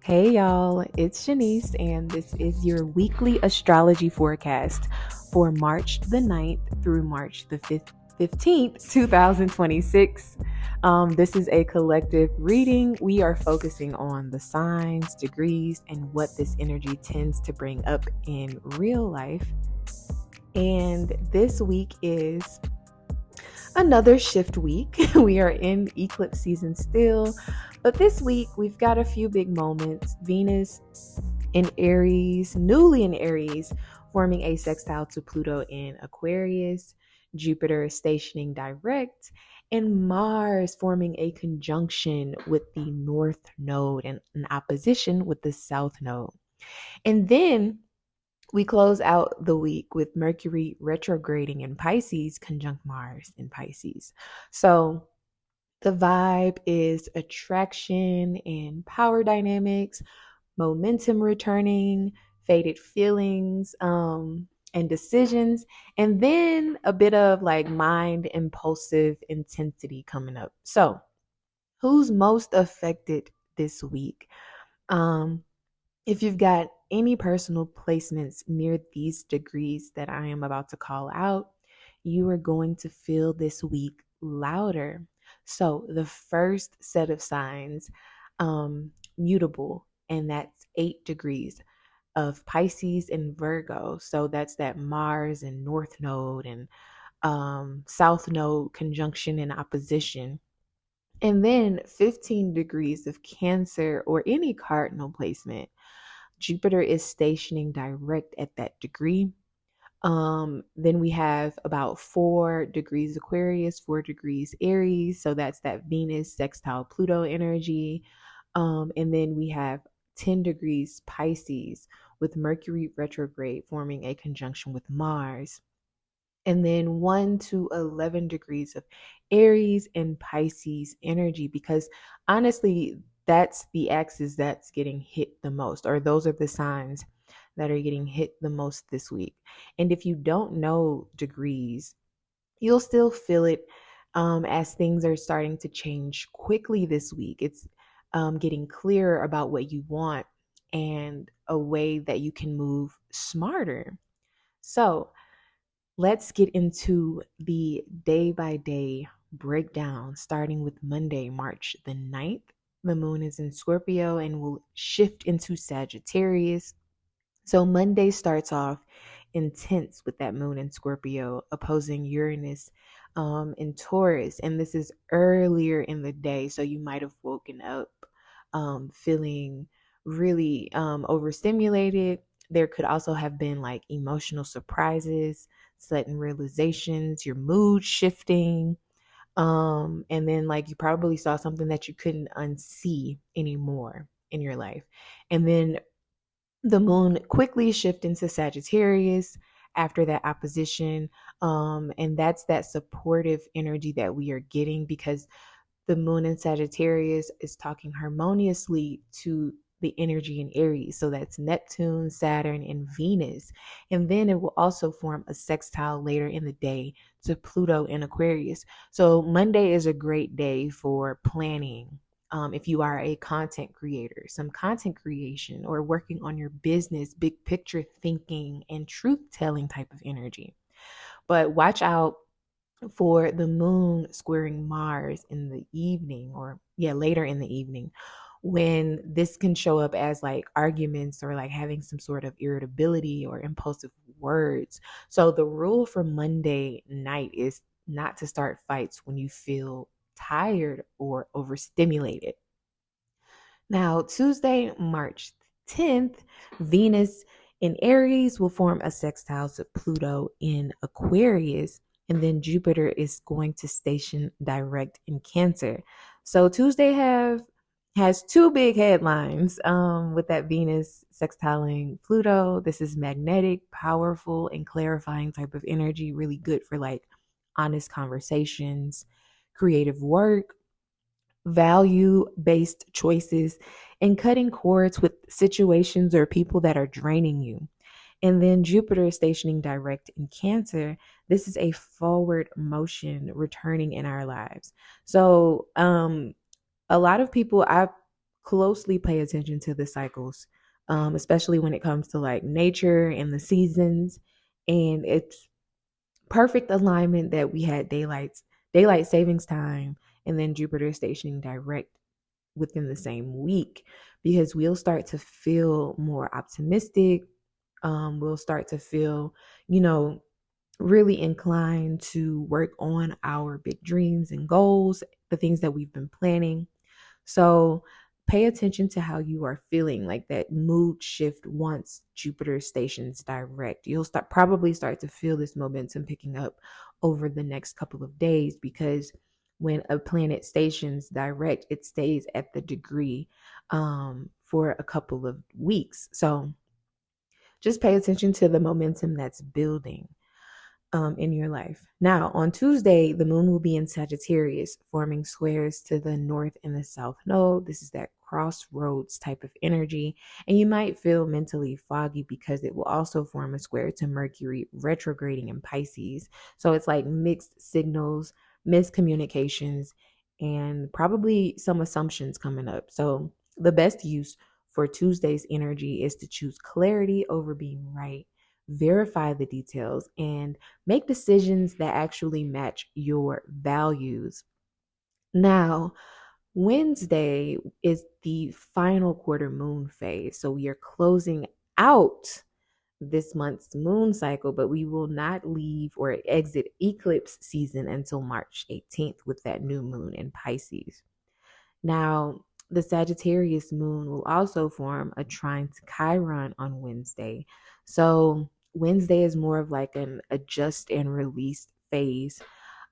Hey y'all, it's Shanice, and this is your weekly astrology forecast for March the 9th through March the 15th, 2026. This is a collective reading. We are focusing on the signs, degrees, and what this energy tends to bring up in real life. And this week is another shift week. We are in eclipse season still, but this week we've got a few big moments. Venus in Aries, newly in Aries, forming a sextile to Pluto in Aquarius, Jupiter stationing direct, and Mars forming a conjunction with the North Node and an opposition with the South Node. And then we close out the week with Mercury retrograding in Pisces, conjunct Mars in Pisces. So the vibe is attraction and power dynamics, momentum returning, faded feelings, and decisions, and then a bit of like mind impulsive intensity coming up. So, who's most affected this week? Um, if you've got any personal placements near these degrees that I am about to call out, you are going to feel this week louder. So, the first set of signs, mutable, and that's 8 degrees of Pisces and Virgo. So, that's that Mars and North Node and South Node conjunction and opposition. And then 15 degrees of Cancer or any cardinal placement. Jupiter is stationing direct at that degree. Then we have about 4 degrees Aquarius, 4 degrees Aries. So that's that Venus sextile Pluto energy. And then we have 10 degrees Pisces with Mercury retrograde forming a conjunction with Mars. And then 1 to 11 degrees of Aries and Pisces energy, because honestly, that's the axis that's getting hit the most, or those are the signs that are getting hit the most this week. And if you don't know degrees, you'll still feel it as things are starting to change quickly this week. It's getting clearer about what you want and a way that you can move smarter. So, let's get into the day by day breakdown, starting with Monday, March the 9th. The moon is in Scorpio and will shift into Sagittarius. So Monday starts off intense with that moon in Scorpio opposing Uranus in Taurus. And this is earlier in the day. So you might have woken up feeling really overstimulated. There could also have been like emotional surprises, sudden realizations, your mood shifting. And then like you probably saw something that you couldn't unsee anymore in your life. And then the moon quickly shift into Sagittarius after that opposition. And that's that supportive energy that we are getting because the moon in Sagittarius is talking harmoniously to the energy in Aries. So that's Neptune, Saturn, and Venus. And then it will also form a sextile later in the day to Pluto in Aquarius. So Monday is a great day for planning. If you are a content creator, some content creation, or working on your business, big picture thinking, and truth telling type of energy. But watch out for the moon squaring Mars in the evening, or later in the evening, when this can show up as like arguments or like having some sort of irritability or impulsive words. So the rule for Monday night is not to start fights when you feel tired or overstimulated. Now, Tuesday, March 10th, Venus in Aries will form a sextile to Pluto in Aquarius, and then Jupiter is going to station direct in Cancer. So Tuesday has two big headlines with that Venus sextiling Pluto. This is magnetic, powerful, and clarifying type of energy, really good for like honest conversations, creative work, value based choices, and cutting cords with situations or people that are draining you. And then Jupiter is stationing direct in Cancer. This is a forward motion returning in our lives. So, a lot of people, closely pay attention to the cycles, especially when it comes to like nature and the seasons. And it's perfect alignment that we had daylight savings time and then Jupiter stationing direct within the same week, because we'll start to feel more optimistic. We'll start to feel, you know, really inclined to work on our big dreams and goals, the things that we've been planning. So pay attention to how you are feeling, like that mood shift once Jupiter stations direct. You'll probably start to feel this momentum picking up over the next couple of days, because when a planet stations direct, it stays at the degree for a couple of weeks. So just pay attention to the momentum that's building in your life. Now, on Tuesday, the moon will be in Sagittarius, forming squares to the north and the south node. This is that crossroads type of energy. And you might feel mentally foggy because it will also form a square to Mercury retrograding in Pisces. So it's like mixed signals, miscommunications, and probably some assumptions coming up. So the best use for Tuesday's energy is to choose clarity over being right, verify the details, and make decisions that actually match your values. Now, Wednesday is the final quarter moon phase. So we are closing out this month's moon cycle, but we will not leave or exit eclipse season until March 18th with that new moon in Pisces. Now, the Sagittarius moon will also form a trine to Chiron on Wednesday. So Wednesday is more of like an adjust and release phase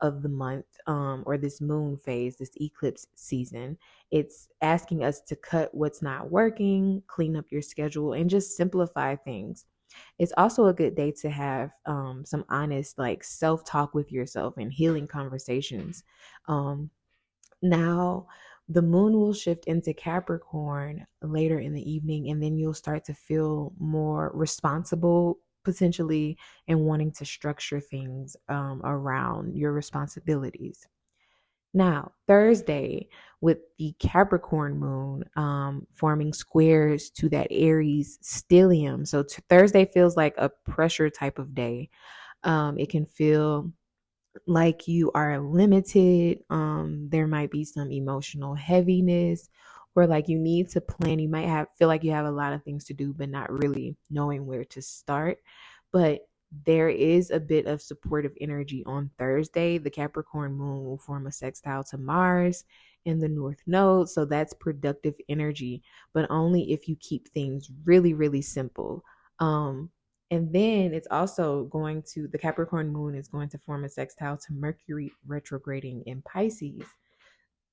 of the month, or this moon phase, this eclipse season. It's asking us to cut what's not working, clean up your schedule, and just simplify things. It's also a good day to have some honest, like self-talk with yourself and healing conversations. Now, the moon will shift into Capricorn later in the evening, and then you'll start to feel more responsible, potentially, and wanting to structure things around your responsibilities. Now, Thursday, with the Capricorn moon forming squares to that Aries stellium. So Thursday feels like a pressure type of day. It can feel like you are limited. There might be some emotional heaviness, or like you need to plan. You might have feel like you have a lot of things to do but not really knowing where to start. But there is a bit of supportive energy on Thursday. The Capricorn moon will form a sextile to Mars in the north node, so that's productive energy, but only if you keep things really really simple. And then it's also the Capricorn moon is going to form a sextile to Mercury retrograding in Pisces.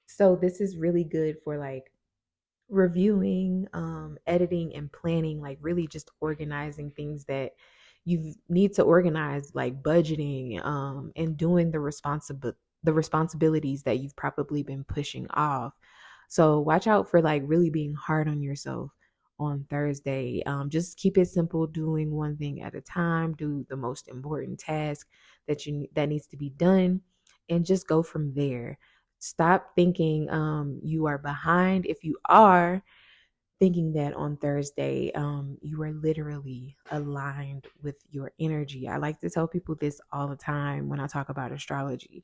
So this is really good for like reviewing, editing, and planning, like really just organizing things that you need to organize, like budgeting, and doing the responsibilities that you've probably been pushing off. So watch out for like really being hard on yourself on Thursday. Just keep it simple, doing one thing at a time. Do the most important task that needs to be done, and just go from there. Stop thinking you are behind. If you are thinking that on Thursday, you are literally aligned with your energy. I like to tell people this all the time when I talk about astrology.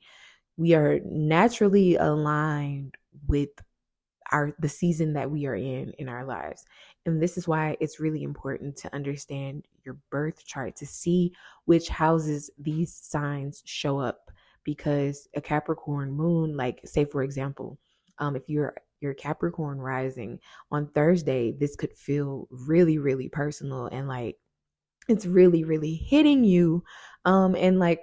We are naturally aligned with the season that we are in our lives. And this is why it's really important to understand your birth chart to see which houses these signs show up, because a Capricorn moon, like say for example, if you're Capricorn rising on Thursday, this could feel really really personal, and like it's really really hitting you, and like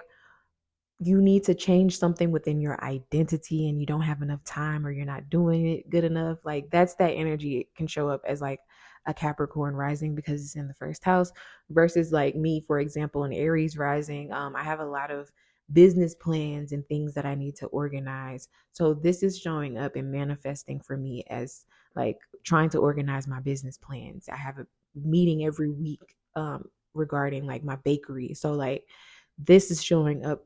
you need to change something within your identity and you don't have enough time, or you're not doing it good enough. Like that's that energy. It can show up as like a Capricorn rising because it's in the first house, versus like me, for example, an Aries rising. I have a lot of business plans and things that I need to organize. So this is showing up and manifesting for me as like trying to organize my business plans. I have a meeting every week regarding like my bakery. So like this is showing up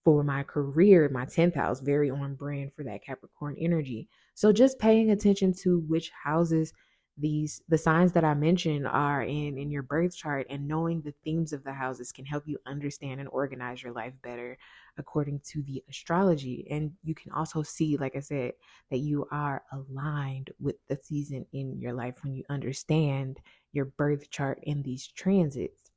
for my career, my 10th house, very on brand for that Capricorn energy. So just paying attention to which houses the signs that I mentioned are in your birth chart, and knowing the themes of the houses can help you understand and organize your life better according to the astrology. And you can also see, like I said, that you are aligned with the season in your life when you understand your birth chart in these transits.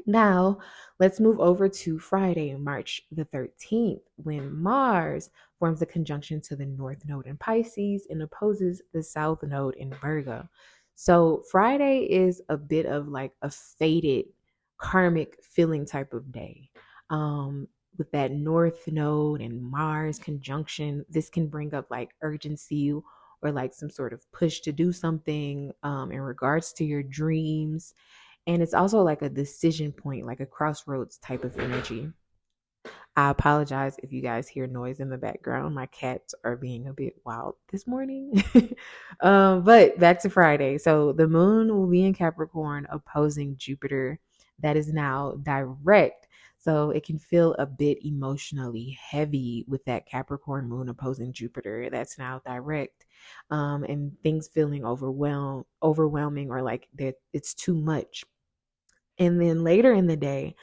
Now, let's move over to Friday, March the 13th, when Mars forms a conjunction to the North Node in Pisces and opposes the South Node in Virgo. So, Friday is a bit of like a fated karmic feeling type of day. With that North Node and Mars conjunction, this can bring up like urgency or like some sort of push to do something in regards to your dreams, and it's also like a decision point, like a crossroads type of energy. I apologize if you guys hear noise in the background. My cats are being a bit wild this morning. But back to Friday. So the moon will be in Capricorn opposing Jupiter. That is now direct. So it can feel a bit emotionally heavy with that Capricorn moon opposing Jupiter. That's now direct. And things feeling overwhelming, or like that it's too much. And then later in the day,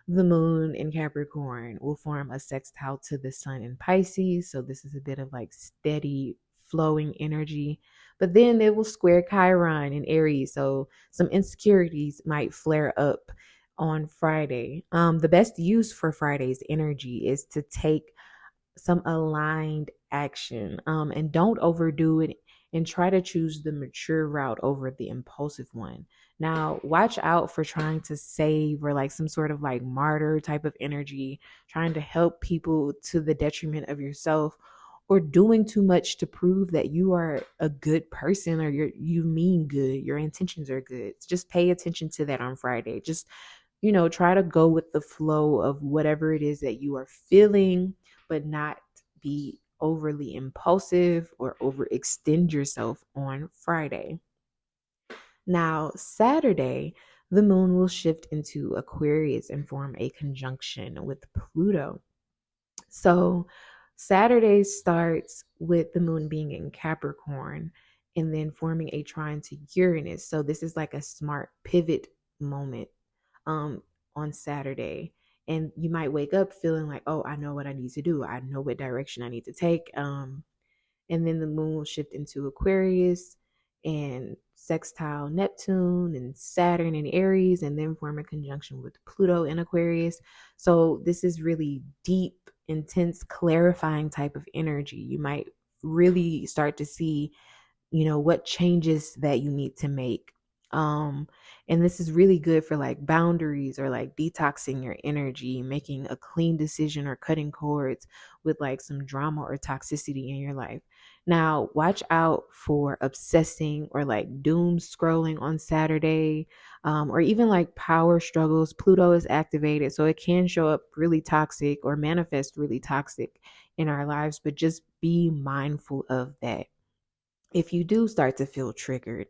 the moon in Capricorn will form a sextile to the sun in Pisces. So this is a bit of like steady flowing energy. But then it will square Chiron in Aries. So some insecurities might flare up on Friday. The best use for Friday's energy is to take some aligned action, and don't overdo it, and try to choose the mature route over the impulsive one. Now watch out for trying to save, or like some sort of like martyr type of energy, trying to help people to the detriment of yourself, or doing too much to prove that you are a good person, or you mean good, your intentions are good. Just pay attention to that on Friday. Just, try to go with the flow of whatever it is that you are feeling, but not be overly impulsive or overextend yourself on Friday. Now, Saturday, the moon will shift into Aquarius and form a conjunction with Pluto. So, Saturday starts with the moon being in Capricorn and then forming a trine to Uranus. So, this is like a smart pivot moment on Saturday. And you might wake up feeling like, oh, I know what I need to do. I know what direction I need to take. And then the moon will shift into Aquarius and sextile Neptune and Saturn and Aries, and then form a conjunction with Pluto in Aquarius. So this is really deep, intense, clarifying type of energy. You might really start to see, what changes that you need to make. And this is really good for like boundaries, or like detoxing your energy, making a clean decision, or cutting cords with like some drama or toxicity in your life. Now, watch out for obsessing or like doom scrolling on Saturday, or even like power struggles. Pluto is activated, so it can show up really toxic or manifest really toxic in our lives, but just be mindful of that if you do start to feel triggered.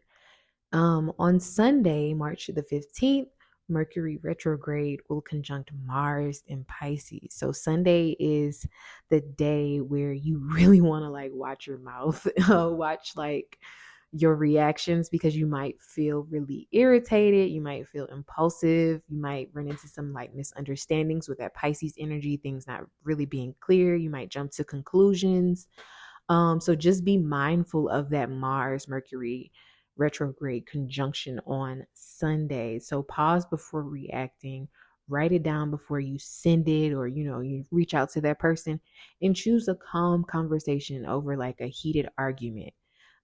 On Sunday, March the 15th, Mercury retrograde will conjunct Mars in Pisces. So Sunday is the day where you really want to like watch your mouth, watch like your reactions, because you might feel really irritated, you might feel impulsive, you might run into some like misunderstandings with that Pisces energy, things not really being clear, you might jump to conclusions. So just be mindful of that Mars Mercury retrograde conjunction on Sunday. So pause before reacting, write it down before you send it, or you reach out to that person, and choose a calm conversation over like a heated argument.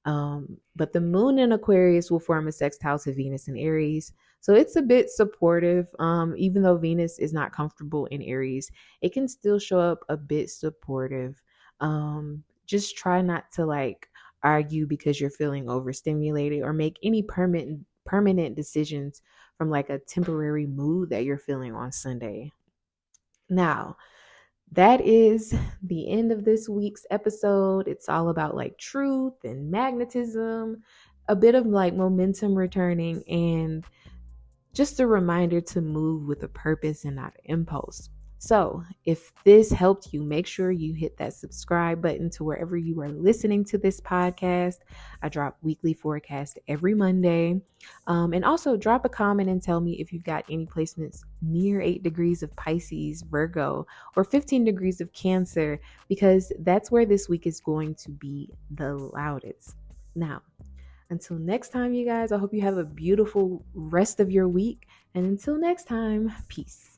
But the moon in Aquarius will form a sextile to Venus in Aries. So it's a bit supportive. Even though Venus is not comfortable in Aries, it can still show up a bit supportive. Just try not to like argue because you're feeling overstimulated, or make any permanent decisions from like a temporary mood that you're feeling on Sunday. Now, that is the end of this week's episode. It's all about like truth and magnetism, a bit of like momentum returning, and just a reminder to move with a purpose and not impulse. So if this helped you, make sure you hit that subscribe button to wherever you are listening to this podcast. I drop weekly forecast every Monday. And also drop a comment and tell me if you've got any placements near 8 degrees of Pisces, Virgo, or 15 degrees of Cancer, because that's where this week is going to be the loudest. Now, until next time, you guys, I hope you have a beautiful rest of your week. And until next time, peace.